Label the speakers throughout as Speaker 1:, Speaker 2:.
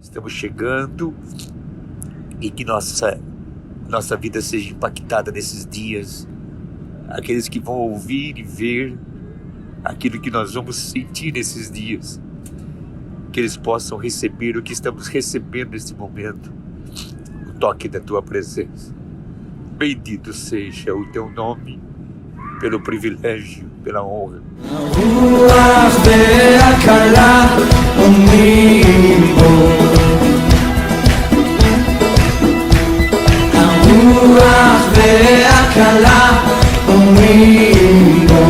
Speaker 1: estamos chegando e que nossa vida seja impactada nesses dias. Aqueles que vão ouvir e ver aquilo que nós vamos sentir nesses dias, que eles possam receber o que estamos recebendo neste momento, o toque da Tua presença. Bendito seja o Teu nome, pelo privilégio, pela honra.
Speaker 2: הרוח והקלה, הרוח והקלה אומרים בו, הרוח והקלה אומרים בו.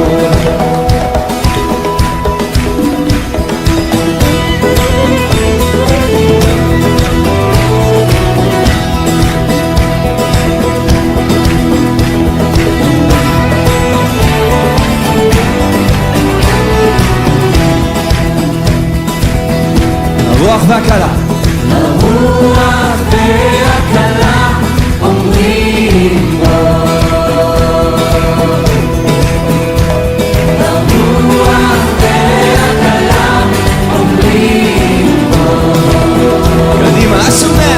Speaker 2: קדימה, השומע,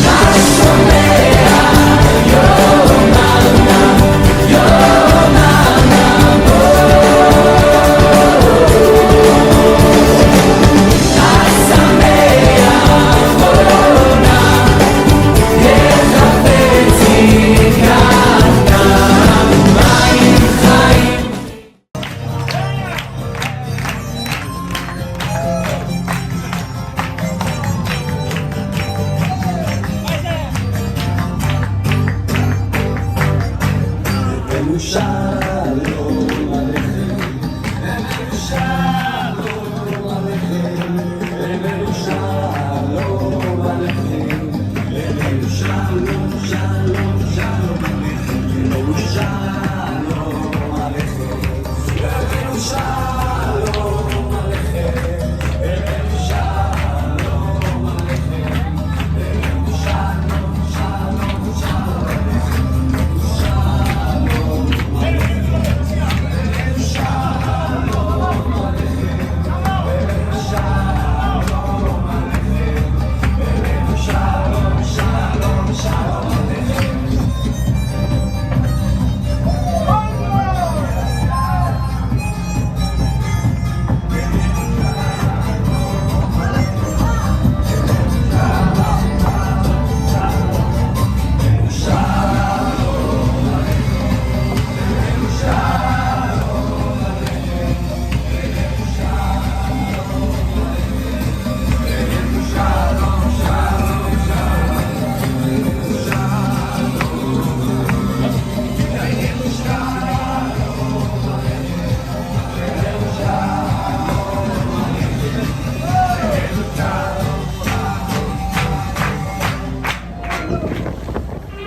Speaker 2: השומע, יום ענה, יום ענה בו.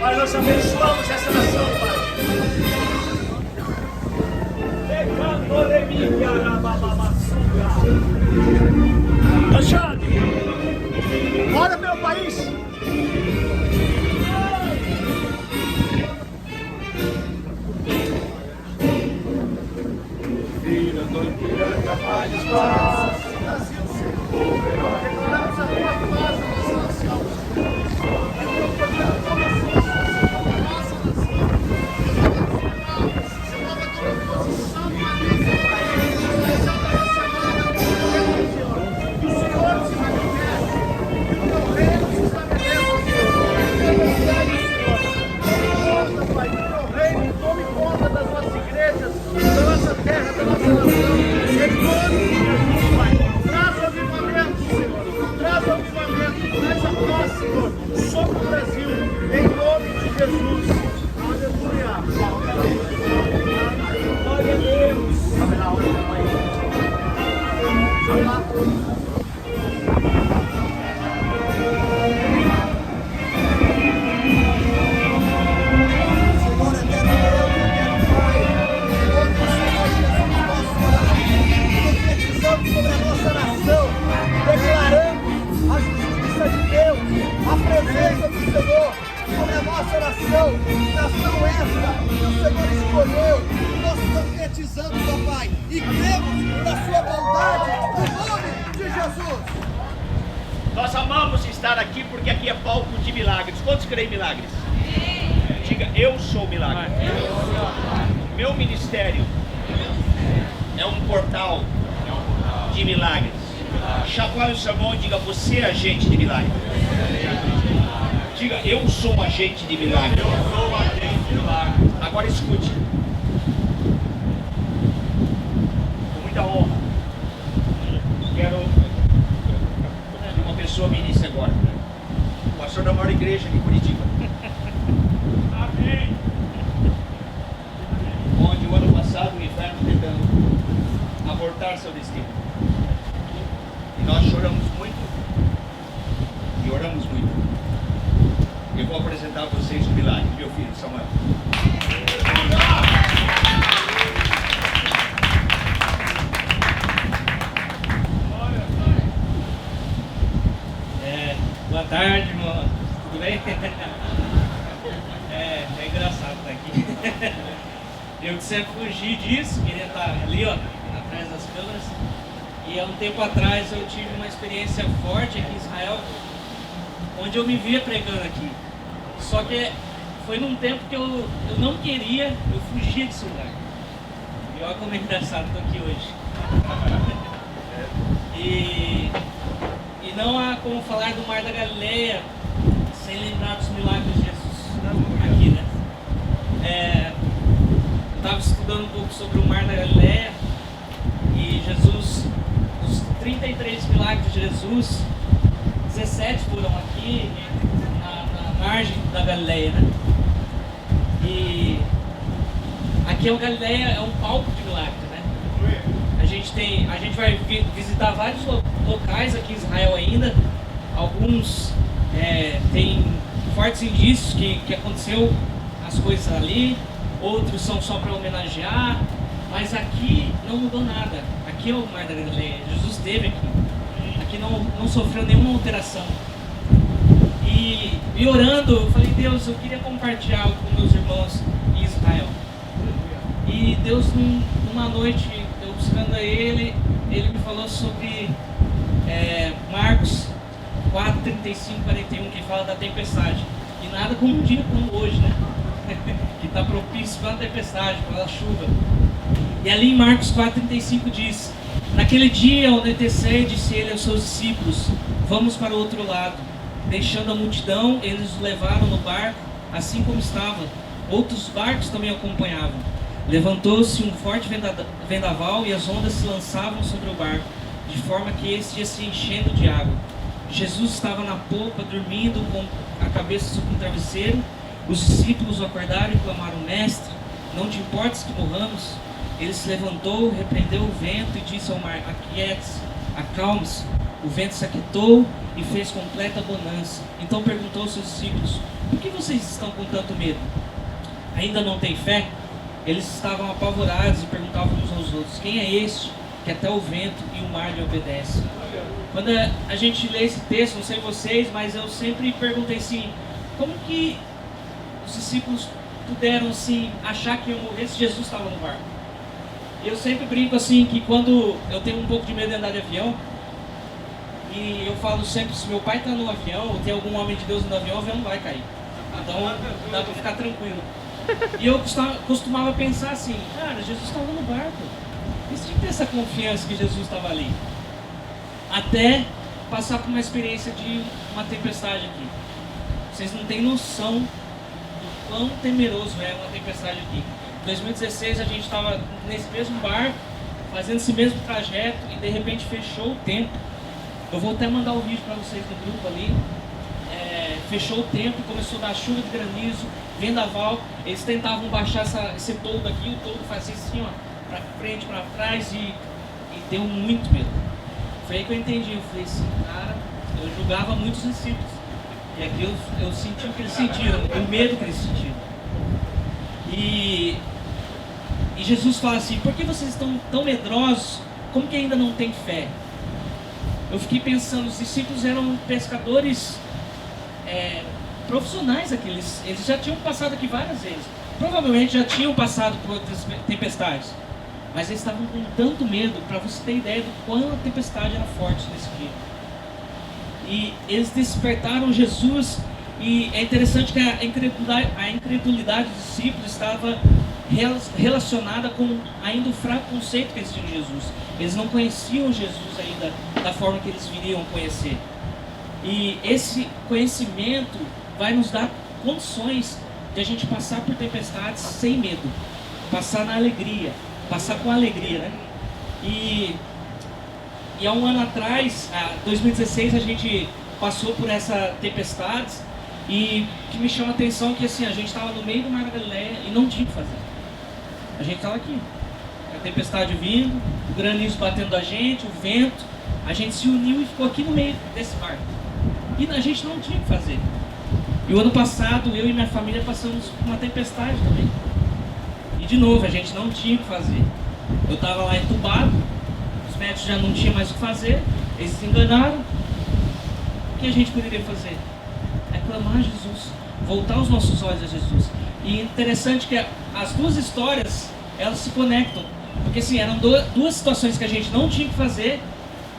Speaker 3: Pai, nós abençoamos essa nação, Pai. Alexandre, ora pelo país. Vira, noite, capaz de paz. Brasil, Senhor, declaramos a tua paz nessa nação. Nação essa que o Senhor escolheu, nós profetizamos, ó Pai, e cremos na sua bondade, no nome de Jesus.
Speaker 1: Nós amamos estar aqui porque aqui é palco de milagres. Quantos creem em milagres? Diga, eu sou milagre. Meu ministério é um portal de milagres. Chacoalhe o seu irmão e diga, você é agente de milagre. Diga, eu sou um agente de milagre. Agora escute. Com muita honra. Quero que uma pessoa me inicie agora. O pastor da maior igreja de Curitiba. Amém. Onde o ano passado o inferno tentando abortar seu destino. E nós choramos muito. E oramos muito. Eu vou apresentar a vocês o milagre, meu filho Samuel.
Speaker 4: Boa tarde, irmão. Tudo bem? É engraçado estar aqui. Eu sempre fugi disso, queria estar ali, ó, atrás das câmeras. E há um tempo atrás eu tive uma experiência forte aqui em Israel, onde eu me via pregando aqui. Só que foi num tempo que eu não queria, eu fugia desse lugar. E olha como é engraçado, estou aqui hoje. E não há como falar do Mar da Galileia sem lembrar dos milagres de Jesus aqui, né? Eu estava estudando um pouco sobre o Mar da Galileia e Jesus, dos 33 milagres de Jesus, 17 foram aqui na margem da Galileia, né? E aqui a Galileia é um palco de milagres, né? A gente vai visitar vários locais aqui em Israel ainda. Alguns têm fortes indícios que aconteceu as coisas ali, outros são só para homenagear, mas aqui não mudou nada. Aqui é o Mar da Galileia, Jesus esteve aqui não sofreu nenhuma alteração. E orando, eu falei, Deus, eu queria compartilhar algo com meus irmãos em Israel. E Deus, numa noite, eu buscando a Ele me falou sobre Marcos 4, 35, 41, que fala da tempestade. E nada como um dia como hoje, né? Que está propício para a tempestade, para a chuva. E ali em Marcos 4, 35 diz: naquele dia, ao anoitecer, disse ele aos seus discípulos: vamos para o outro lado. Deixando a multidão, eles o levaram no barco, assim como estava. Outros barcos também o acompanhavam. Levantou-se um forte vendaval e as ondas se lançavam sobre o barco, de forma que este ia se enchendo de água. Jesus estava na popa, dormindo com a cabeça sobre um travesseiro. Os discípulos o acordaram e clamaram: Mestre, não te importas que morramos? Ele se levantou, repreendeu o vento e disse ao mar: aquiete-se, acalme-se. O vento se aquietou e fez completa bonança. Então perguntou aos seus discípulos: por que vocês estão com tanto medo? Ainda não têm fé? Eles estavam apavorados e perguntavam uns aos outros: quem é este que até o vento e o mar lhe obedecem? Quando a gente lê esse texto, não sei vocês, mas eu sempre perguntei assim: como que os discípulos puderam assim achar que iam morrer se Jesus estava no barco? E eu sempre brinco assim que quando eu tenho um pouco de medo de andar de avião, e eu falo sempre, se meu pai está no avião ou tem algum homem de Deus no avião, o avião não vai cair. Então dá para ficar tranquilo. E eu costumava pensar assim: cara, Jesus estava no barco, eles tinham que ter essa confiança que Jesus estava ali. Até passar por uma experiência de uma tempestade aqui. Vocês não têm noção do quão temeroso é uma tempestade aqui. Em 2016 a gente estava nesse mesmo barco, fazendo esse mesmo trajeto, e de repente fechou o tempo. Eu vou até mandar o vídeo para vocês no grupo ali. Fechou o tempo, começou a dar chuva de granizo, vendaval. Eles tentavam baixar esse toldo aqui, o toldo fazia assim, ó, para frente, para trás, e deu muito medo. Foi aí que eu entendi. Eu falei assim, cara, eu julgava muitos discípulos, e aqui eu senti o que eles sentiram, o medo que eles sentiram. E Jesus fala assim: por que vocês estão tão medrosos? Como que ainda não tem fé? Eu fiquei pensando, os discípulos eram pescadores profissionais aqui, eles já tinham passado aqui várias vezes, provavelmente já tinham passado por outras tempestades, mas eles estavam com tanto medo, para você ter ideia do quão a tempestade era forte nesse dia. e eles despertaram Jesus. E é interessante que a incredulidade dos discípulos estava relacionada com ainda o fraco conceito que eles tinham de Jesus. Eles não conheciam Jesus ainda da forma que eles viriam conhecer. E esse conhecimento vai nos dar condições de a gente passar por tempestades sem medo, passar na alegria, passar com alegria, né? E há um ano atrás, 2016, a gente passou por essa tempestade. E o que me chama a atenção é que assim, a gente estava no meio do Mar da Galileia e não tinha o que fazer. A gente estava aqui, a tempestade vindo, o granizo batendo a gente, o vento. A gente se uniu e ficou aqui no meio desse barco. E a gente não tinha o que fazer. E o ano passado, eu e minha família passamos por uma tempestade também. E de novo, a gente não tinha o que fazer. Eu estava lá entubado, os médicos já não tinham mais o que fazer, eles se enganaram. O que a gente poderia fazer? É clamar a Jesus, voltar os nossos olhos a Jesus. E interessante que as duas histórias, elas se conectam. Porque assim, eram duas situações que a gente não tinha que fazer,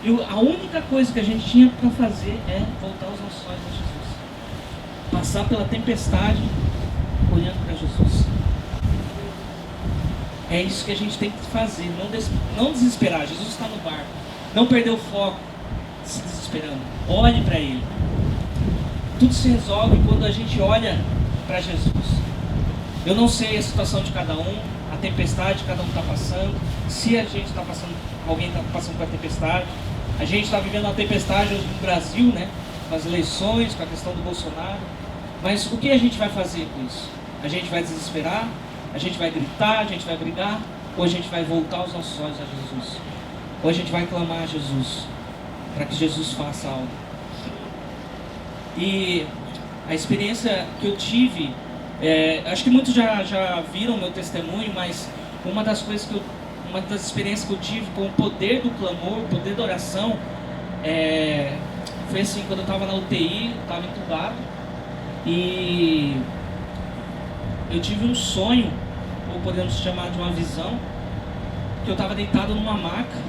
Speaker 4: e a única coisa que a gente tinha para fazer é voltar os nossos olhos a Jesus. Passar pela tempestade, olhando para Jesus. É isso que a gente tem que fazer, não desesperar. Jesus está no barco, não perder o foco, se desesperando. Olhe para Ele. Tudo se resolve quando a gente olha para Jesus. Eu não sei a situação de cada um, a tempestade que cada um está passando, se a gente está passando, alguém está passando por a tempestade. A gente está vivendo uma tempestade hoje no Brasil, né? Com as eleições, com a questão do Bolsonaro. Mas o que a gente vai fazer com isso? A gente vai desesperar? A gente vai gritar? A gente vai brigar? Ou a gente vai voltar os nossos olhos a Jesus? Ou a gente vai clamar a Jesus para que Jesus faça algo? E a experiência que eu tive, acho que muitos já viram meu testemunho, mas uma das experiências que eu tive com o poder do clamor, o poder da oração, foi assim, quando eu estava na UTI, eu estava entubado, e eu tive um sonho, ou podemos chamar de uma visão, que eu estava deitado numa maca,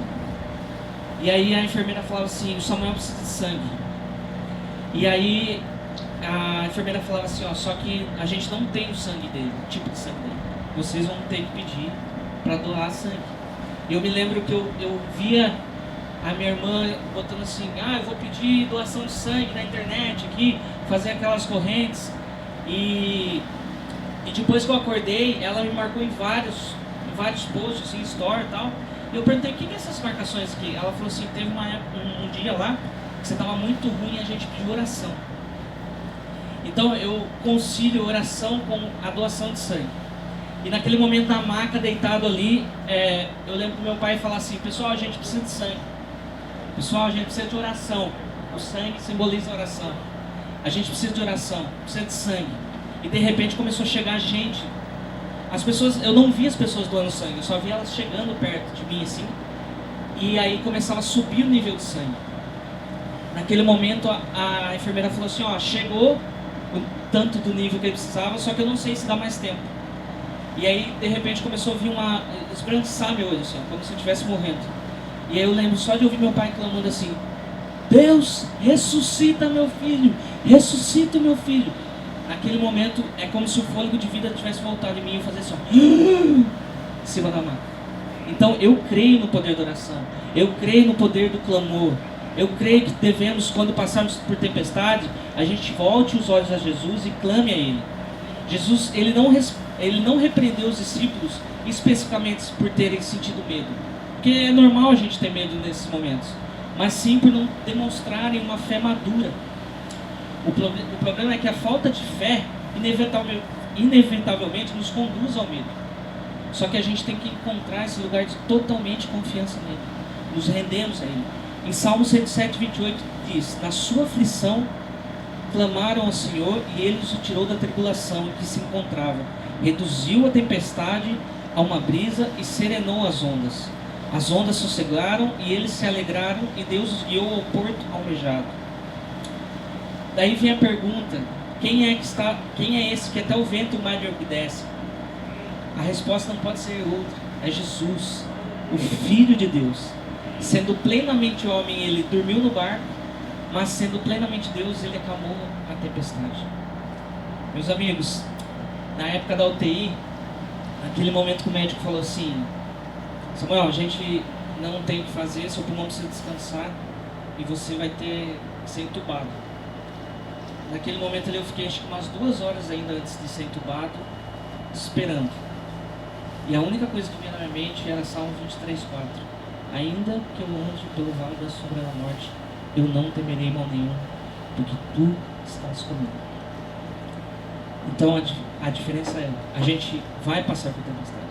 Speaker 4: e aí a enfermeira falava assim: o Samuel precisa de sangue. E aí a enfermeira falava assim: ó, só que a gente não tem o sangue dele, o tipo de sangue dele. Vocês vão ter que pedir para doar sangue. E eu me lembro que eu via a minha irmã botando assim: eu vou pedir doação de sangue na internet aqui, fazer aquelas correntes. E depois que eu acordei, ela me marcou em vários posts, assim, story e tal. E eu perguntei: o que é essas marcações aqui? Ela falou assim: teve um dia lá que você estava muito ruim e a gente pediu oração. Então eu concilio oração com a doação de sangue. E naquele momento na maca, deitado ali, eu lembro que meu pai falar assim: pessoal, a gente precisa de sangue. Pessoal, a gente precisa de oração. O sangue simboliza a oração. A gente precisa de oração, precisa de sangue. E de repente começou a chegar gente. As pessoas, eu não via as pessoas doando sangue, eu só via elas chegando perto de mim assim. E aí começava a subir o nível de sangue. Naquele momento a enfermeira falou assim: ó, chegou o tanto do nível que ele precisava, só que eu não sei se dá mais tempo. E aí de repente começou a vir esbranquiçar meu olho assim, ó, como se eu estivesse morrendo. E aí eu lembro só de ouvir meu pai clamando assim: Deus, ressuscita meu filho, ressuscita meu filho. Naquele momento é como se o fôlego de vida tivesse voltado em mim e eu fazia assim, em cima da maca. Então eu creio no poder da oração, eu creio no poder do clamor. Eu creio que devemos, quando passarmos por tempestade, a gente volte os olhos a Jesus e clame a Ele. Jesus, Ele não repreendeu os discípulos especificamente por terem sentido medo, porque é normal a gente ter medo nesses momentos, mas sim por não demonstrarem uma fé madura. O problema é que a falta de fé inevitavelmente nos conduz ao medo. Só que a gente tem que encontrar esse lugar de totalmente confiança nele. Nos rendemos a Ele. Em Salmo 107, 28 diz: na sua aflição clamaram ao Senhor e Ele os tirou da tribulação em que se encontrava. Reduziu a tempestade a uma brisa e serenou as ondas. As ondas sossegaram e eles se alegraram e Deus os guiou ao porto almejado. Daí vem a pergunta: quem é esse que até o vento e o mar lhe obedece? A resposta não pode ser outra, é Jesus, o Filho de Deus. Sendo plenamente homem, ele dormiu no barco, mas sendo plenamente Deus, ele acalmou a tempestade. Meus amigos, na época da UTI, naquele momento que o médico falou assim: Samuel, a gente não tem o que fazer, seu pulmão precisa descansar e você vai ter que ser entubado. Naquele momento ali eu fiquei acho que umas 2 horas ainda antes de ser entubado, esperando. E a única coisa que vinha na minha mente era Salmo 23:4. Ainda que eu ande pelo vale da sombra da morte, eu não temerei mal nenhum, porque tu estás comigo. Então a diferença é, a gente vai passar por tempestade,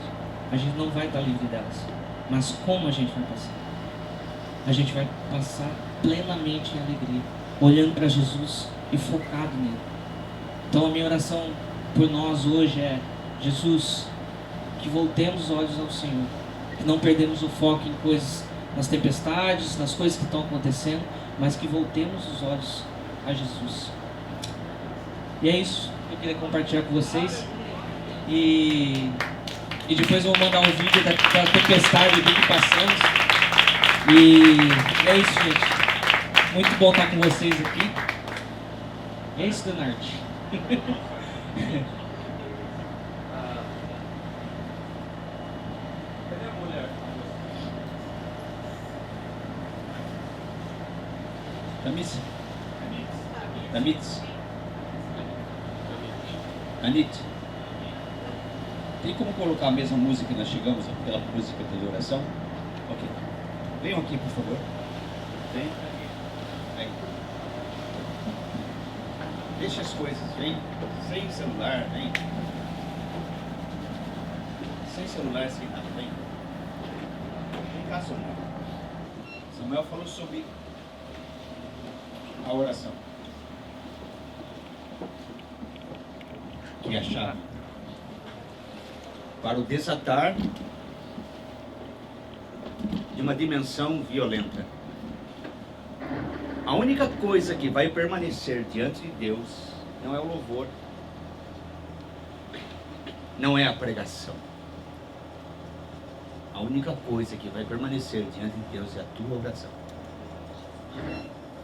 Speaker 4: a gente não vai estar livre delas, mas como a gente vai passar? A gente vai passar plenamente em alegria, olhando para Jesus e focado nele. Então a minha oração por nós hoje é: Jesus, que voltemos os olhos ao Senhor, que não perdemos o foco em coisas, nas tempestades, nas coisas que estão acontecendo, mas que voltemos os olhos a Jesus. E é isso que eu queria compartilhar com vocês. E depois eu vou mandar um vídeo da tempestade do que passamos. E é isso, gente. Muito bom estar com vocês aqui. É isso, Donarte.
Speaker 5: Anit, tem como colocar a mesma música que nós chegamos, aquela música de oração? Ok. Venham aqui, por favor. Vem. Vem. Deixa as coisas, vem. Sem celular, vem. Sem celular, sem nada, vem. Vem cá, Samuel. Samuel falou sobre a oração, que é a chave para o desatar de uma dimensão violenta. A única coisa que vai permanecer diante de Deus não é o louvor, não é a pregação. A única coisa que vai permanecer diante de Deus é a tua oração.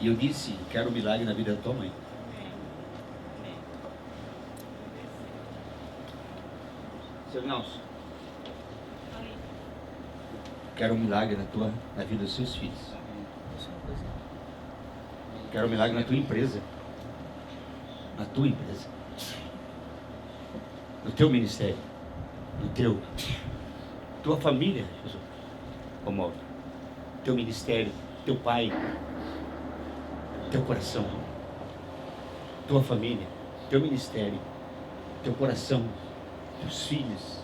Speaker 5: E eu disse: quero um milagre na vida da tua mãe. Seu Nelson, quero um milagre na vida dos seus filhos. Quero um milagre na tua empresa. Na tua empresa. No teu ministério. No tua família, Jesus. Como teu ministério, teu pai, teu coração, tua família, teu ministério, teu coração, teus filhos,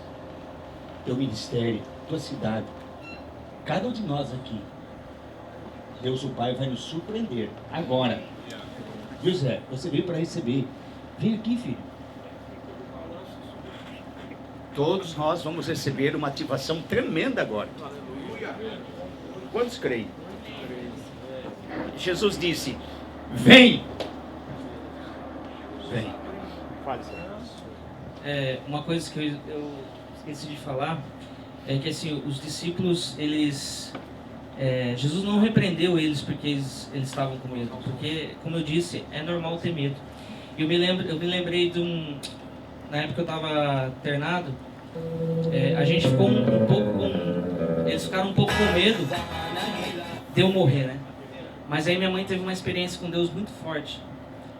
Speaker 5: teu ministério, tua cidade. Cada um de nós aqui, Deus o Pai vai nos surpreender agora. Viu, Zé? Você veio para receber. Vem aqui, filho. Todos nós vamos receber uma ativação tremenda agora. Quantos creem? Jesus disse: vem! Vem.
Speaker 4: Uma coisa que eu esqueci de falar é que assim, os discípulos, Jesus não repreendeu eles porque eles estavam com medo, porque, como eu disse, é normal ter medo. Eu me lembrei na época que eu estava internado, a gente ficou eles ficaram um pouco com medo de eu morrer, né? Mas aí minha mãe teve uma experiência com Deus muito forte.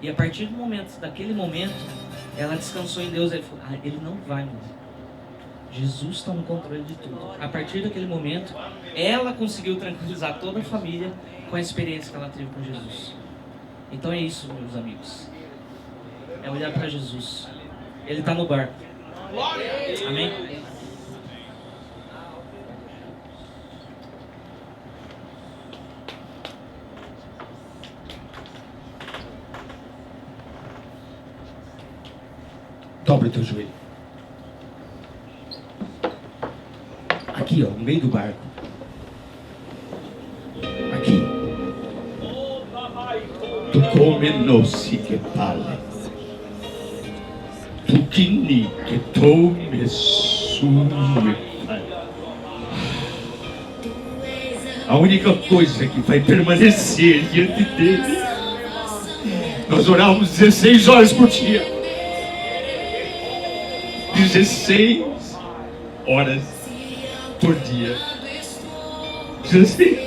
Speaker 4: E a partir daquele momento, ela descansou em Deus. Ela falou: ele não vai morrer. Jesus está no controle de tudo. A partir daquele momento, ela conseguiu tranquilizar toda a família com a experiência que ela teve com Jesus. Então é isso, meus amigos. É olhar para Jesus. Ele está no barco. Amém?
Speaker 5: Dobra o teu joelho. Aqui, ó, no meio do barco. Aqui. Tu come-nos que pale. Tu kini que tome sume. A única coisa que vai permanecer diante dele
Speaker 3: Nós orávamos 16 horas por dia. 16 horas por dia. 16.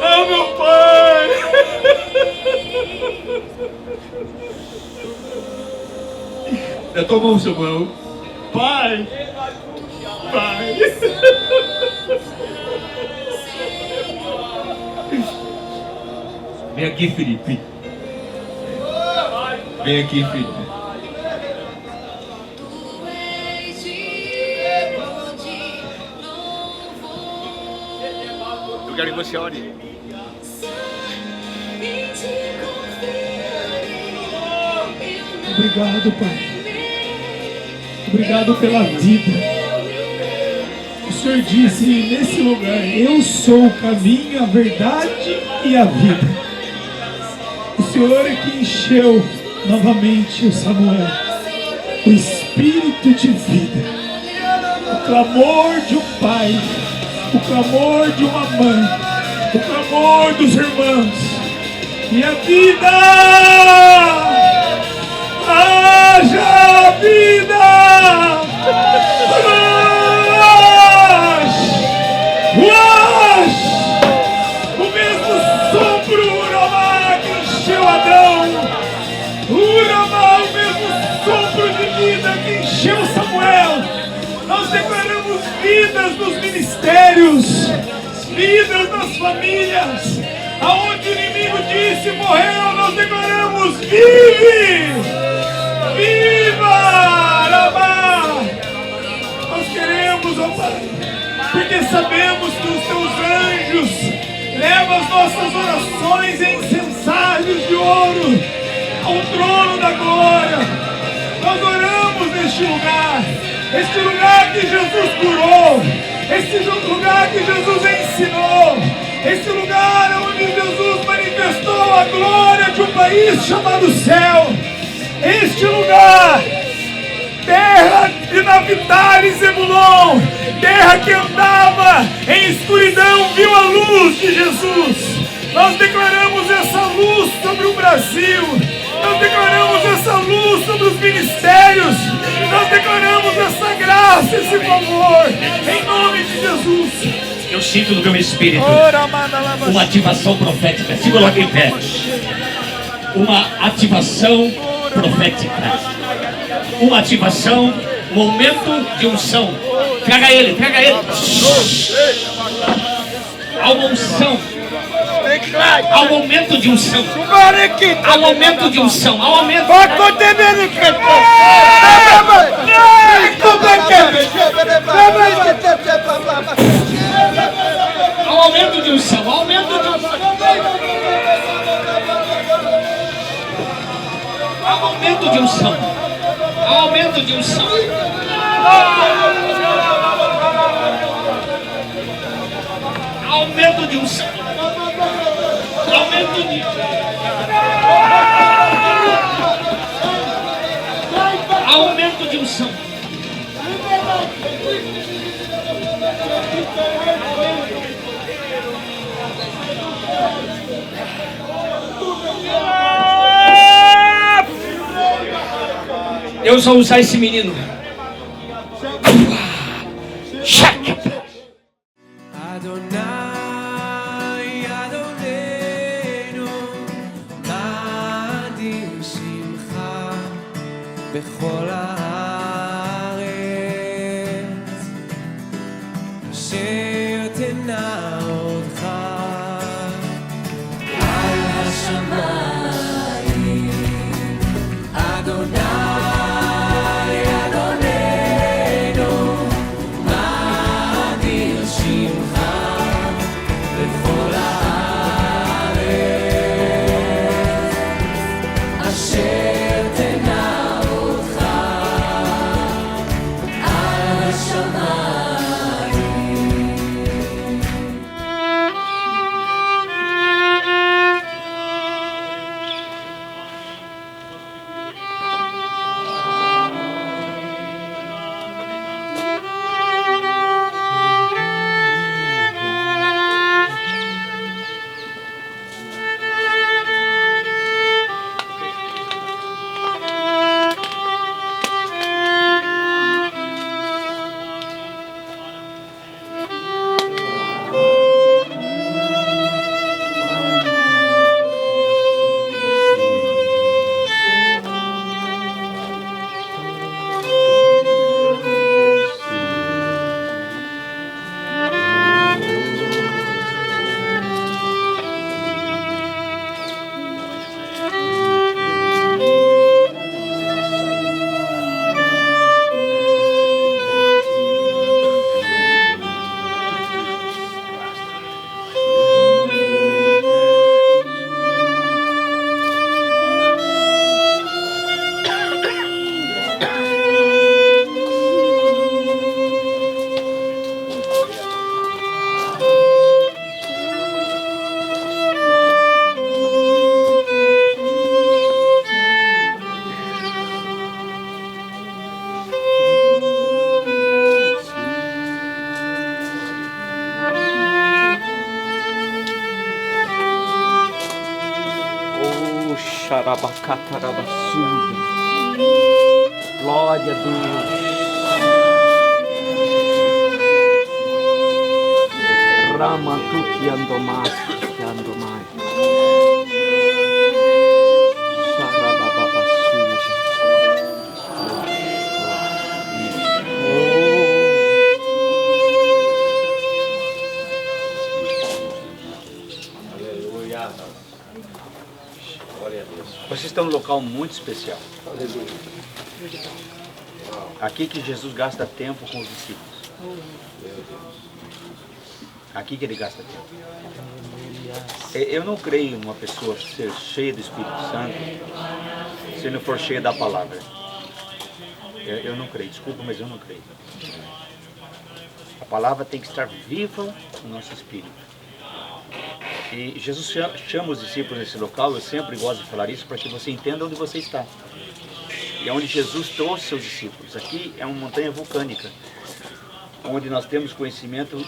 Speaker 3: Ah, meu pai! Dá tua mão, Samuel. Pai! Pai! Vem aqui, Felipe. Vem aqui, Felipe. Eu quero que você ore.
Speaker 6: Obrigado, Pai. Obrigado pela vida. O Senhor disse nesse lugar: eu sou o caminho, a verdade e a vida. O Senhor é que encheu novamente o Samuel, o espírito de vida, o clamor de um pai, o clamor de uma mãe, o clamor dos irmãos e a vida. Haja vida! O mesmo sopro Uramá que encheu Adão, Uramá, o mesmo sopro de vida que encheu Samuel. Nós declaramos vidas nos ministérios, vidas nas famílias. Aonde o inimigo disse morreu, nós declaramos vive! Viva! Ramá! Nós queremos, ó Pai, porque sabemos que os teus anjos levam as nossas orações em censais de ouro ao trono da glória. Nós oramos neste lugar, este lugar que Jesus curou, este lugar que Jesus ensinou, este lugar onde Jesus manifestou a glória de um país chamado céu. Este lugar, terra de Naphtali e Zebulon, terra que andava em escuridão, viu a luz de Jesus. Nós declaramos essa luz sobre o Brasil, nós declaramos essa luz sobre os ministérios, nós declaramos essa graça, esse favor, em nome de Jesus.
Speaker 5: Eu sinto no meu espírito uma ativação profética. Segura aqui em pé. Uma ativação profética. Uma ativação, um momento de unção. Traga ele, traga ele. Há uma unção. Há um momento de unção. Há um momento de unção. Há um momento. Há um aumento de unção. Há um aumento de unção. Há um aumento de unção. Há um aumento de unção. Há aumento de unção. Aumento de... aumento de unção. Deus vai usar esse menino.
Speaker 2: בכל הארץ אשר תנא אותך על השמיים אדוני אדוננו מאדיר שמך בכל הארץ אשר תנא
Speaker 5: Xarabacatarabassuya. Glória a Deus. Ramatuki andomai, andomai. Xarabababassuya. Aleluia. Glória a Deus. Vocês estão num local muito especial. Aqui que Jesus gasta tempo com os discípulos. Aqui que ele gasta tempo. Eu não creio numa pessoa ser cheia do Espírito Santo se não for cheia da palavra. Eu não creio, desculpa, mas eu não creio. A palavra tem que estar viva no nosso espírito. E Jesus chama os discípulos nesse local, eu sempre gosto de falar isso para que você entenda onde você está. E é onde Jesus trouxe seus discípulos. Aqui é uma montanha vulcânica, onde nós temos conhecimento,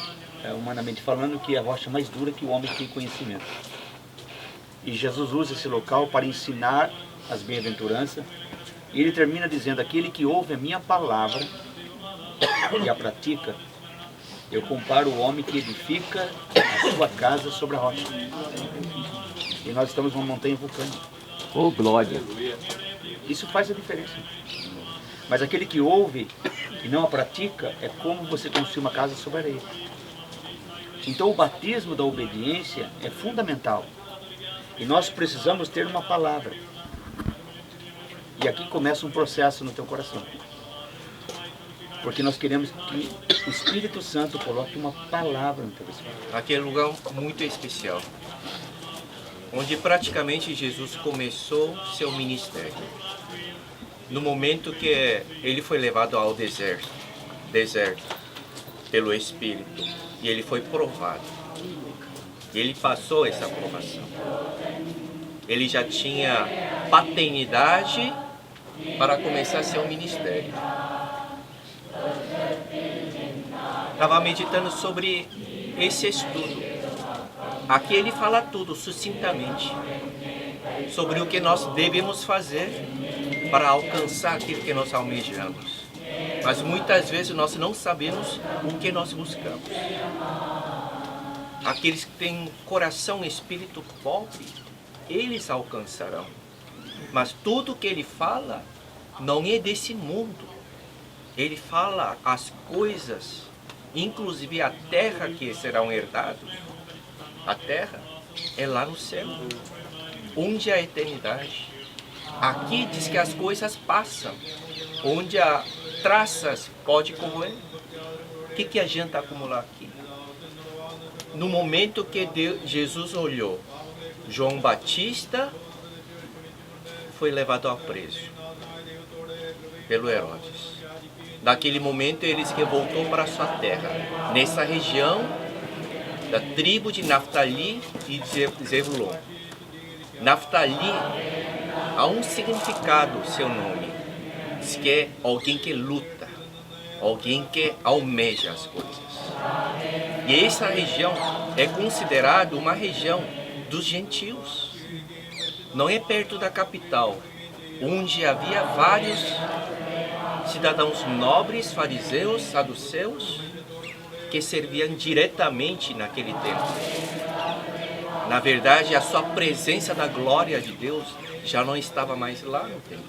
Speaker 5: humanamente falando, que é a rocha mais dura que o homem tem conhecimento. E Jesus usa esse local para ensinar as bem-aventuranças. E ele termina dizendo: aquele que ouve a minha palavra e a pratica, eu comparo o homem que edifica a sua casa sobre a rocha. E nós estamos numa montanha vulcânica. Oh, glória! Isso faz a diferença. Mas aquele que ouve e não a pratica é como você construir uma casa sobre areia. Então o batismo da obediência é fundamental. E nós precisamos ter uma palavra. E aqui começa um processo no teu coração. Porque nós queremos que o Espírito Santo coloque uma palavra no teu espírito.
Speaker 7: Aqui é um lugar muito especial, onde praticamente Jesus começou seu ministério. No momento que ele foi levado ao deserto pelo Espírito, e ele foi provado. Ele passou essa provação. Ele já tinha paternidade para começar seu ministério. Estava meditando sobre esse estudo. Aqui ele fala tudo sucintamente sobre o que nós devemos fazer para alcançar aquilo que nós almejamos. Mas muitas vezes nós não sabemos o que nós buscamos. Aqueles que têm coração e espírito pobre, eles alcançarão. Mas tudo que ele fala não é desse mundo. Ele fala as coisas, inclusive a terra que serão herdados. A terra é lá no céu, onde é a eternidade. Aqui diz que as coisas passam, onde a traças pode corroer. O que adianta acumular aqui? No momento que Jesus olhou, João Batista foi levado a preso pelo Herodes. Naquele momento ele se revoltou para a sua terra, nessa região da tribo de Naftali e de Zebulon. Naftali há um significado seu nome, diz que é alguém que luta, alguém que almeja as coisas. E essa região é considerada uma região dos gentios. Não é perto da capital, onde havia vários cidadãos nobres, fariseus, saduceus, que serviam diretamente naquele templo. Na verdade, a sua presença da glória de Deus já não estava mais lá no templo.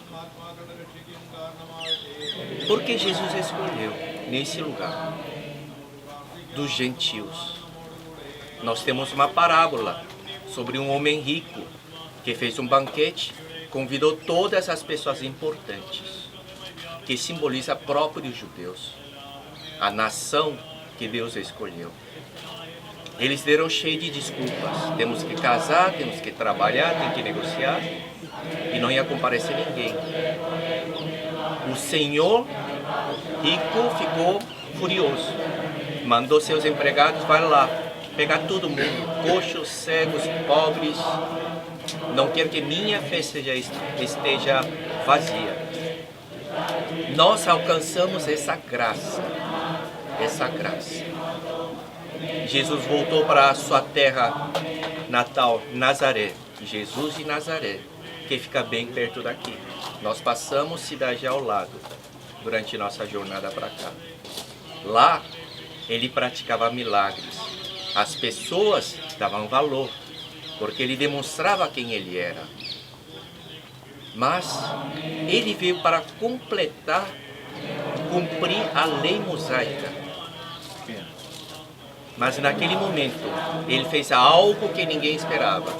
Speaker 7: Por que Jesus escolheu nesse lugar dos gentios? Nós temos uma parábola sobre um homem rico que fez um banquete, convidou todas as pessoas importantes, que simboliza próprios judeus, a nação que Deus escolheu. Eles deram cheio de desculpas. Temos que casar, temos que trabalhar, tem que negociar, e não ia comparecer ninguém. O senhor rico ficou furioso. Mandou seus empregados, vai lá, pegar todo mundo, coxos, cegos, pobres. Não quero que minha festa esteja vazia. Nós alcançamos essa graça. Jesus voltou para a sua terra natal, Nazaré. Jesus de Nazaré. que fica bem perto daqui. Nós passamos cidade ao lado durante nossa jornada para cá. Lá, ele praticava milagres. As pessoas davam valor, porque ele demonstrava quem ele era. Mas ele veio para completar, cumprir a lei mosaica. Mas naquele momento, ele fez algo que ninguém esperava.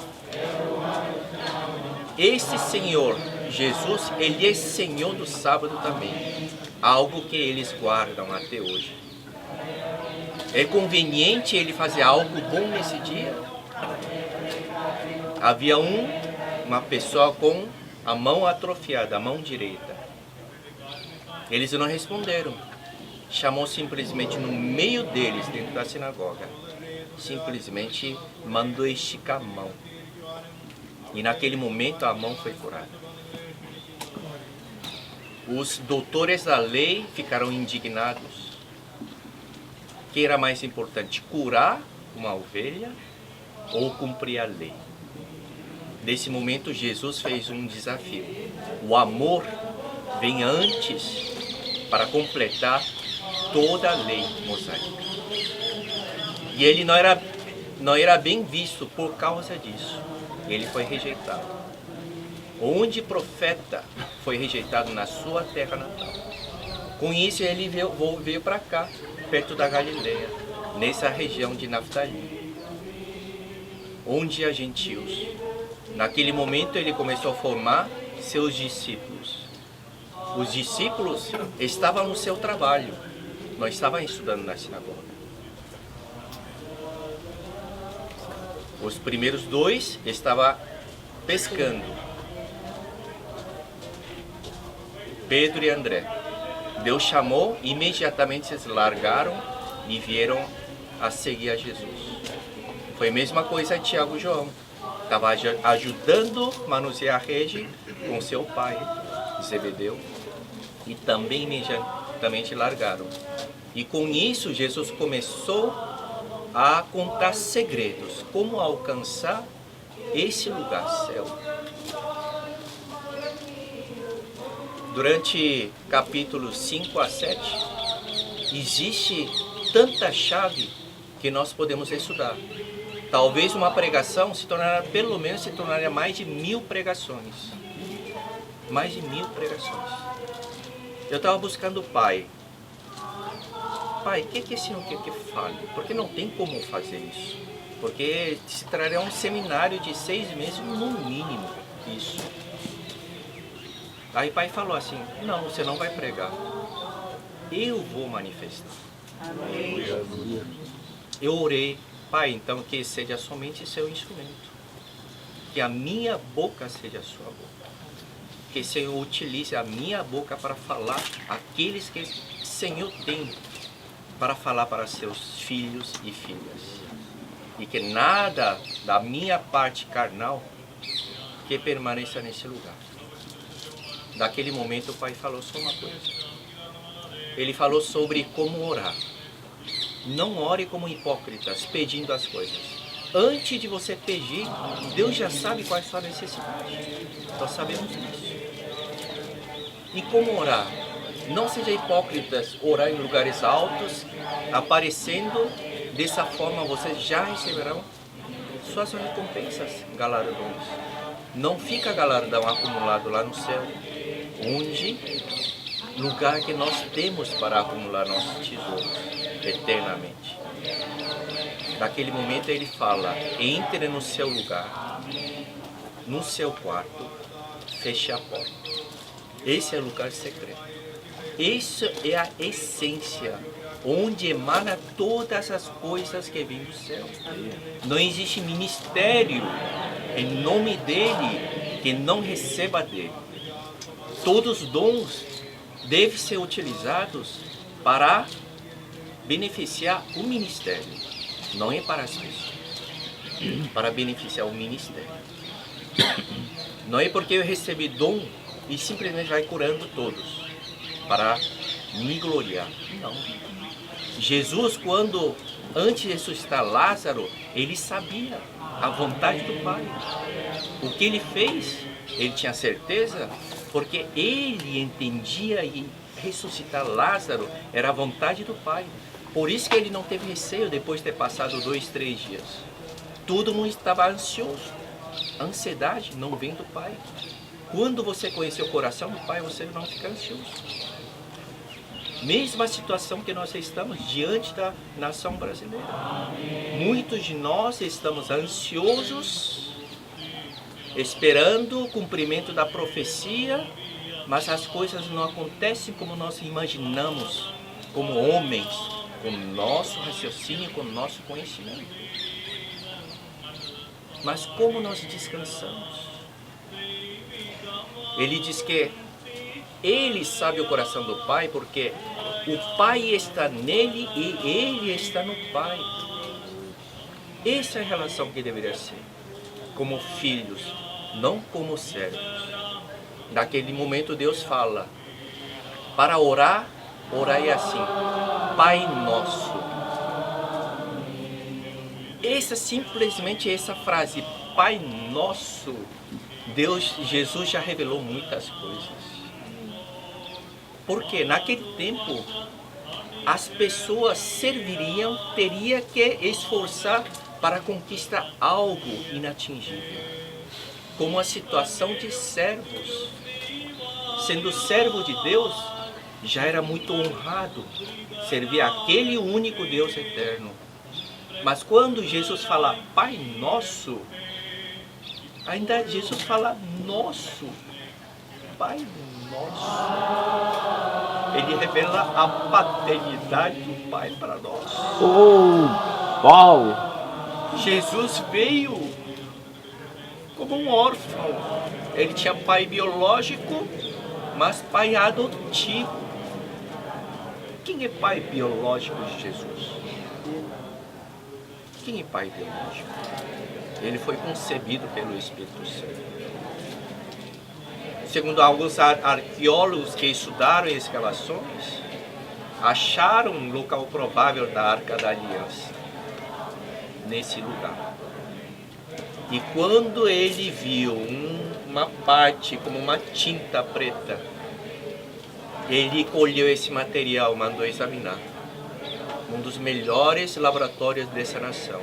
Speaker 7: Esse Senhor, Jesus, ele é Senhor do sábado também. Algo que eles guardam até hoje. É conveniente ele fazer algo bom nesse dia? Havia uma pessoa com a mão atrofiada, a mão direita. Eles não responderam. Chamou simplesmente no meio deles, dentro da sinagoga. Simplesmente mandou esticar a mão. E naquele momento a mão foi curada. Os doutores da lei ficaram indignados. O que era mais importante, curar uma ovelha ou cumprir a lei? Nesse momento Jesus fez um desafio. O amor vem antes para completar toda a lei mosaica. E ele não era bem visto por causa disso. Ele foi rejeitado. Onde profeta foi rejeitado na sua terra natal. Com isso ele veio para cá, perto da Galileia, nessa região de Naftali, onde há gentios. Naquele momento ele começou a formar seus discípulos. Os discípulos estavam no seu trabalho, não estavam estudando na sinagoga. Os primeiros dois estavam pescando, Pedro e André. Deus chamou, imediatamente eles largaram e vieram a seguir a Jesus. Foi a mesma coisa a Tiago e João. Estava ajudando a manusear a rede com seu pai, Zebedeu, e também imediatamente largaram. E com isso Jesus começou a contar segredos, como alcançar esse lugar, céu. Durante capítulos 5 a 7, existe tanta chave que nós podemos estudar. Talvez uma pregação pelo menos se tornaria mais de 1000 pregações. Mais de 1000 pregações. Eu estava buscando o Pai. Pai, o que o Senhor quer que fale? Porque não tem como fazer isso. Porque se traria um seminário de 6 meses, no mínimo, isso. Aí o Pai falou assim, não, você não vai pregar. Eu vou manifestar. Eu orei, Pai, então que seja somente seu instrumento. Que a minha boca seja a sua boca. Que o Senhor utilize a minha boca para falar aqueles que o Senhor tem para falar para seus filhos e filhas. E que nada da minha parte carnal que permaneça nesse lugar. Naquele momento o Pai falou só uma coisa. Ele falou sobre como orar. Não ore como hipócritas, pedindo as coisas. Antes de você pedir, Deus já sabe qual é a sua necessidade. Nós sabemos disso. E como orar? Não seja hipócritas, orar em lugares altos, aparecendo. Dessa forma vocês já receberão suas recompensas, galardões. Não fica galardão acumulado lá no céu, onde lugar que nós temos para acumular nossos tesouros eternamente. Naquele momento ele fala, entre no seu lugar, no seu quarto, feche a porta. Esse é o lugar secreto. Isso é a essência, onde emana todas as coisas que vêm do céu. Não existe ministério em nome dele que não receba dele. Todos os dons devem ser utilizados para beneficiar o ministério, não é para as pessoas, para beneficiar o ministério. Não é porque eu recebi dom e simplesmente vai curando todos para me gloriar. Não. Jesus, quando antes de ressuscitar Lázaro, ele sabia a vontade do Pai. O que ele fez, ele tinha certeza, porque ele entendia e ressuscitar Lázaro era a vontade do Pai. Por isso que ele não teve receio depois de ter passado 2, 3 dias. Todo mundo estava ansioso. A ansiedade não vem do Pai. Quando você conhecer o coração do Pai, você não fica ansioso. Mesma situação que nós estamos diante da nação brasileira. Muitos de nós estamos ansiosos, esperando o cumprimento da profecia, mas as coisas não acontecem como nós imaginamos, como homens, com o nosso raciocínio, com o nosso conhecimento. Mas como nós descansamos? Ele diz que ele sabe o coração do Pai porque o Pai está nele e ele está no Pai. Essa é a relação que deveria ser. Como filhos, não como servos. Naquele momento Deus fala, para orar, orai assim, Pai Nosso. Simplesmente essa frase, Pai Nosso, Jesus já revelou muitas coisas. Porque naquele tempo, as pessoas teriam que esforçar para conquistar algo inatingível. Como a situação de servos. Sendo servo de Deus, já era muito honrado servir aquele único Deus eterno. Mas quando Jesus fala Pai Nosso, ainda Jesus fala Nosso, Pai Nosso. Ele revela a paternidade do Pai para nós.
Speaker 6: Uau!
Speaker 7: Jesus veio como um órfão. Ele tinha pai biológico, mas pai adotivo. Quem é pai biológico de Jesus? Quem é pai biológico? Ele foi concebido pelo Espírito Santo. Segundo alguns arqueólogos que estudaram escavações, acharam um local provável da Arca da Aliança, nesse lugar. E quando ele viu uma parte como uma tinta preta, ele colheu esse material, mandou examinar. Um dos melhores laboratórios dessa nação.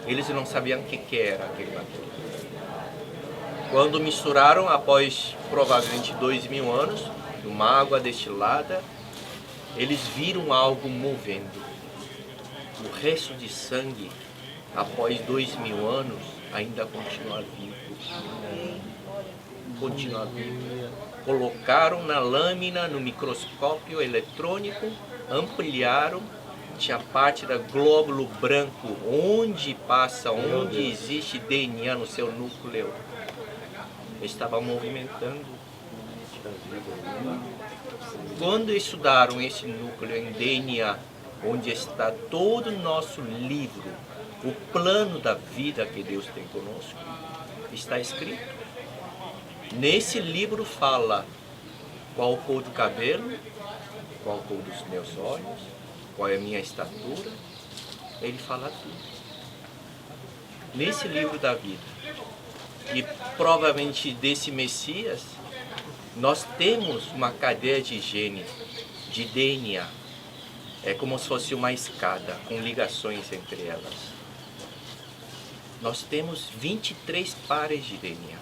Speaker 7: Eles não sabiam o que era aquele material. Quando misturaram, após provavelmente 2000 anos, uma água destilada, eles viram algo movendo. O resto de sangue, após 2000 anos, ainda continua vivo. Continua vivo. Colocaram na lâmina, no microscópio eletrônico, ampliaram, tinha parte da glóbulo branco, onde existe DNA no seu núcleo. Estava movimentando. Quando estudaram esse núcleo em DNA, onde está todo o nosso livro, o plano da vida que Deus tem conosco, está escrito. Nesse livro fala qual a cor do cabelo, qual a cor dos meus olhos, qual é a minha estatura. Ele fala tudo. Nesse livro da vida. E provavelmente desse Messias, nós temos uma cadeia de genes, de DNA. É como se fosse uma escada, com ligações entre elas. Nós temos 23 pares de DNA.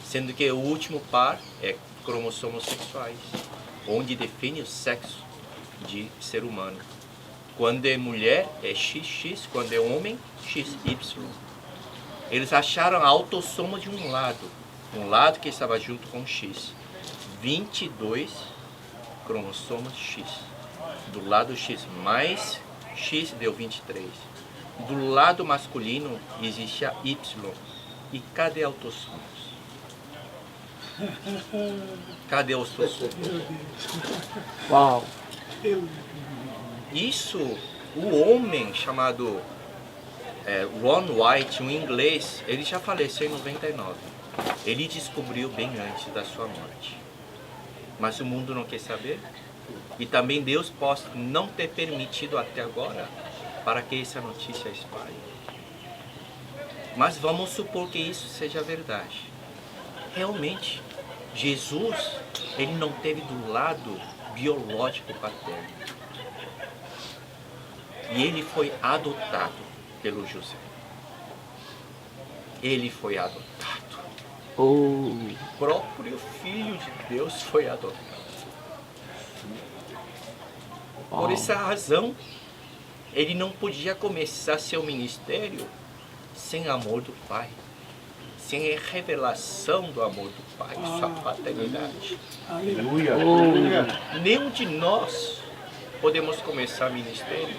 Speaker 7: Sendo que o último par é cromossomos sexuais, onde define o sexo de ser humano. Quando é mulher, é XX, quando é homem, XY. Eles acharam a autossoma de um lado que estava junto com X. 22 cromossomos X. Do lado X mais X deu 23. Do lado masculino existe a Y. E cadê a autossomos? Cadê os autossomos?
Speaker 6: Uau!
Speaker 7: Isso, o homem chamado Ron White, um inglês, ele já faleceu em 99. Ele descobriu bem antes da sua morte. Mas o mundo não quer saber. E também Deus pode não ter permitido até agora para que essa notícia espalhe. Mas vamos supor que isso seja verdade. Realmente, Jesus, ele não teve do lado biológico paterno. E ele foi adotado pelo José. Ele foi adotado. O próprio Filho de Deus foi adotado. Por essa razão, ele não podia começar seu ministério sem amor do Pai, sem a revelação do amor do Pai, sua paternidade.
Speaker 6: Aleluia.
Speaker 7: Nenhum de nós podemos começar ministério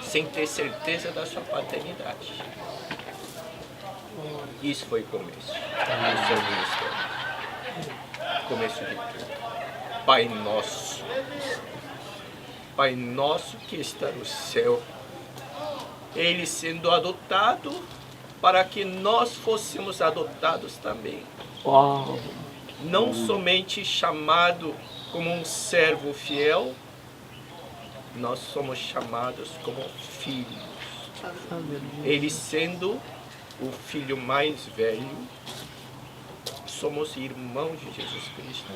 Speaker 7: sem ter certeza da sua paternidade. Isso foi o começo do seu ministério. Começo de tudo. Pai nosso. Pai nosso que está no céu. Ele sendo adotado para que nós fôssemos adotados também. Não somente chamado como um servo fiel, nós somos chamados como filhos. Ele sendo o filho mais velho, somos irmãos de Jesus Cristo.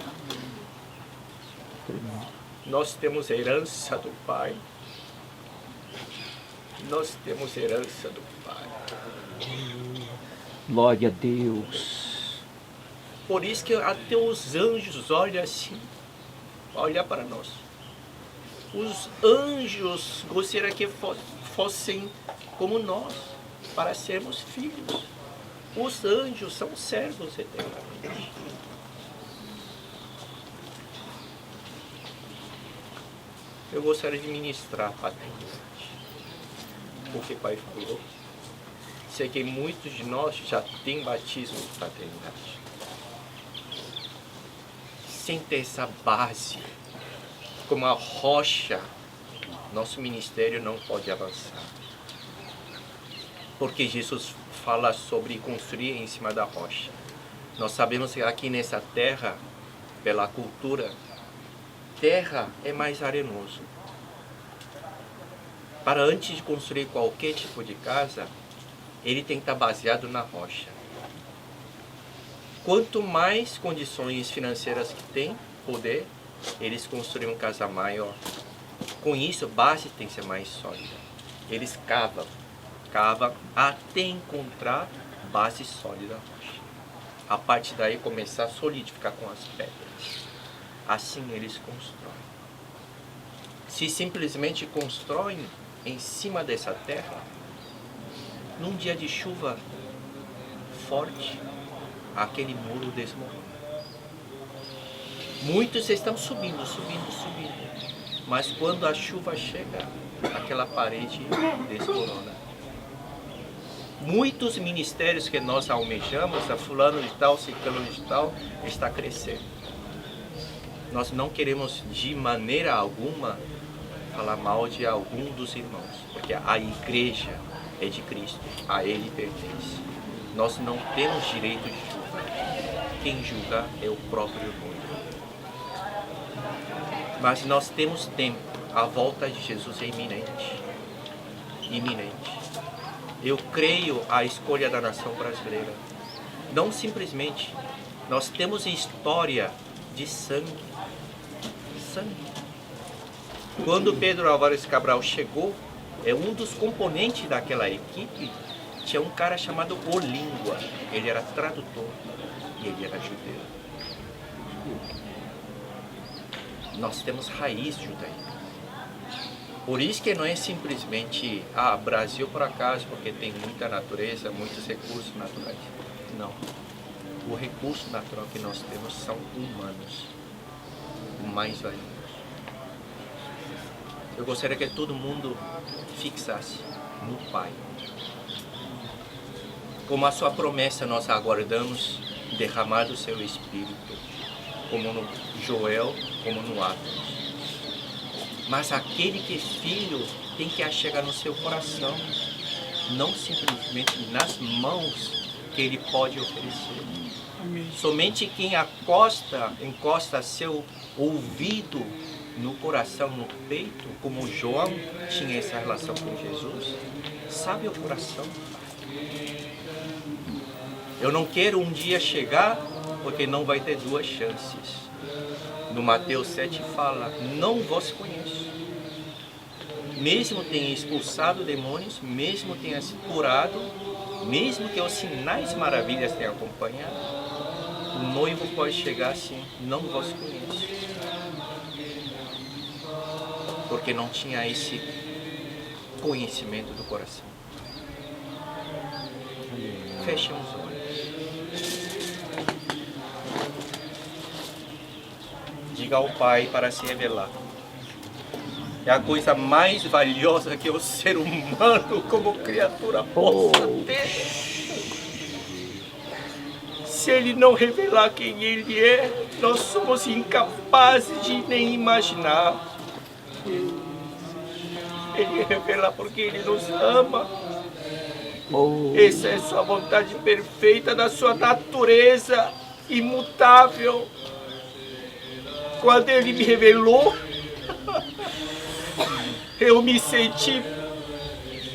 Speaker 7: Nós temos herança do Pai. Nós temos herança do Pai.
Speaker 8: Glória a Deus.
Speaker 7: Por isso que até os anjos olham assim, olham para nós. Os anjos gostariam que fossem como nós, para sermos filhos. Os anjos são servos eternamente. Eu gostaria de ministrar a paternidade. Porque o Pai falou. Sei que muitos de nós já têm batismo de paternidade. Sem ter essa base, como a rocha, nosso ministério não pode avançar. Porque Jesus fala sobre construir em cima da rocha. Nós sabemos que aqui nessa terra, pela cultura, terra é mais arenoso. Para antes de construir qualquer tipo de casa, ele tem que estar baseado na rocha. Quanto mais condições financeiras que tem, poder, eles construem uma casa maior. Com isso, a base tem que ser mais sólida. Eles cavam até encontrar base sólida rocha. A partir daí começar a solidificar com as pedras. Assim eles constroem. Se simplesmente constroem em cima dessa terra, num dia de chuva forte, aquele muro desmorona. Muitos estão subindo. Mas quando a chuva chega, aquela parede desmorona. Muitos ministérios que nós almejamos, a fulano de tal, ciclano de tal, está crescendo. Nós não queremos de maneira alguma falar mal de algum dos irmãos, porque a igreja é de Cristo, a Ele pertence. Nós não temos direito de julgar. Quem julga é o próprio mundo. Mas nós temos tempo. A volta de Jesus é iminente. Eu creio a escolha da nação brasileira. Não simplesmente. Nós temos história de sangue. Quando Pedro Álvares Cabral chegou, um dos componentes daquela equipe tinha um cara chamado Olíngua. Ele era tradutor e ele era judeu. Nós temos raiz judaica. Por isso que não é simplesmente Brasil por acaso, porque tem muita natureza, muitos recursos naturais. Não. O recurso natural que nós temos são humanos. O mais valioso. Eu gostaria que todo mundo fixasse no Pai. Como a sua promessa nós aguardamos derramar do seu Espírito, como no Joel, como no Atos. Mas aquele que é filho tem que chegar no seu coração, não simplesmente nas mãos que ele pode oferecer. Amém. Somente quem encosta seu ouvido no coração, no peito, como João tinha essa relação com Jesus. Sabe o coração, Pai. Eu não quero um dia chegar, porque não vai ter duas chances. No Mateus 7 fala, não vos conheço. Mesmo tenha expulsado demônios, mesmo tenha se curado, mesmo que os sinais maravilhas tenham acompanhado, o noivo pode chegar assim, não vos conheço. Porque não tinha esse conhecimento do coração. Fechem os olhos. Diga ao Pai para se revelar. É a coisa mais valiosa que o ser humano como criatura possa ter. Se Ele não revelar quem Ele é, nós somos incapazes de nem imaginar. Ele revela porque Ele nos ama. Essa é sua vontade perfeita, da sua natureza imutável. Quando Ele me revelou, eu me senti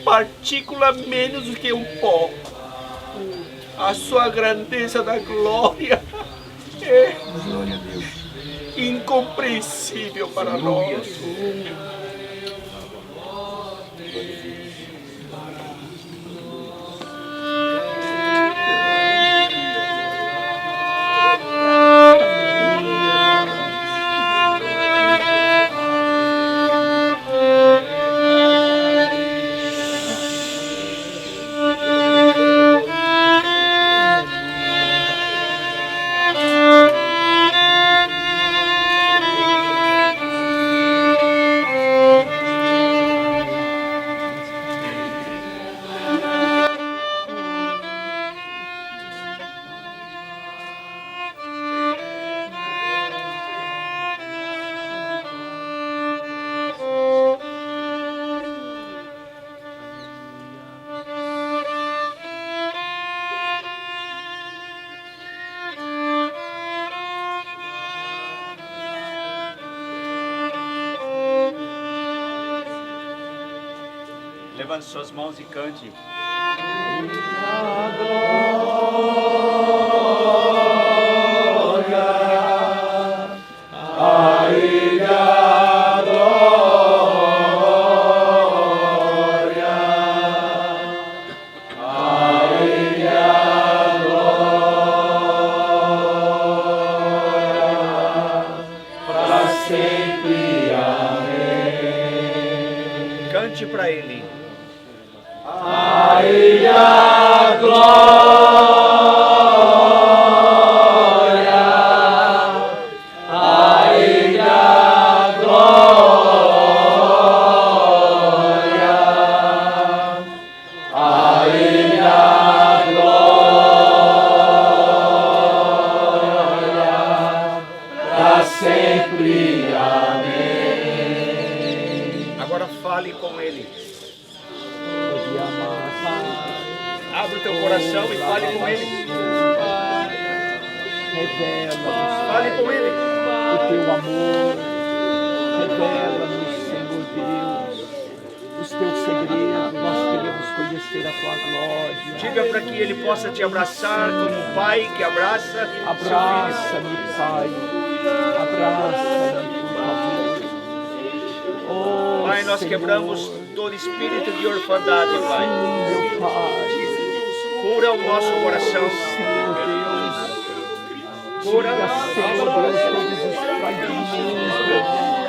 Speaker 7: partícula menos do que um pó. A sua grandeza da glória é incompreensível para nós.
Speaker 5: Levante suas mãos e cante. Cante para Ele.
Speaker 3: A Ele a glória, a Ele a glória, a Ele a glória, para sempre. Amém.
Speaker 5: Agora fale com Ele. Abre o teu coração e fale com Ele. Fale com Ele.
Speaker 8: O teu amor, revela-nos, Senhor Deus, os teus segredos, nós queremos conhecer a tua glória.
Speaker 5: Diga para que Ele possa te abraçar como um pai que abraça
Speaker 8: Abraça-me, Pai, abraça-me, por favor. Oh,
Speaker 5: Pai, nós
Speaker 8: Senhor,
Speaker 5: quebramos todo espírito de orfandade, Pai.
Speaker 8: meu Pai.
Speaker 5: Cura o nosso coração.
Speaker 8: Senhor Deus,
Speaker 5: Cura o
Speaker 8: Senhor
Speaker 5: nosso
Speaker 8: Deus,
Speaker 5: coração.
Speaker 8: todos os fragmentos,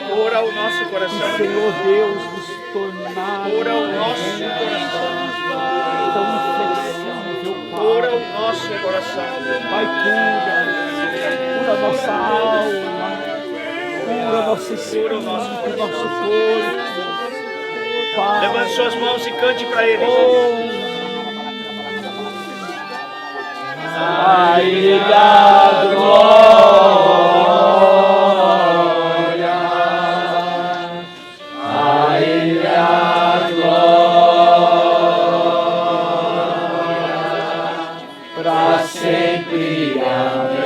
Speaker 5: Cura o nosso coração.
Speaker 8: Senhor Deus, nos tornar
Speaker 5: Cura o nosso coração.
Speaker 8: tão inflexível,
Speaker 5: Cura
Speaker 8: Pai.
Speaker 5: o nosso coração.
Speaker 8: Pai, cura nossa alma, cura nosso espírito, nosso corpo. Pai,
Speaker 5: Levante suas mãos e cante para Ele.
Speaker 3: A Ele a glória, a Ele a glória, para sempre. Amém.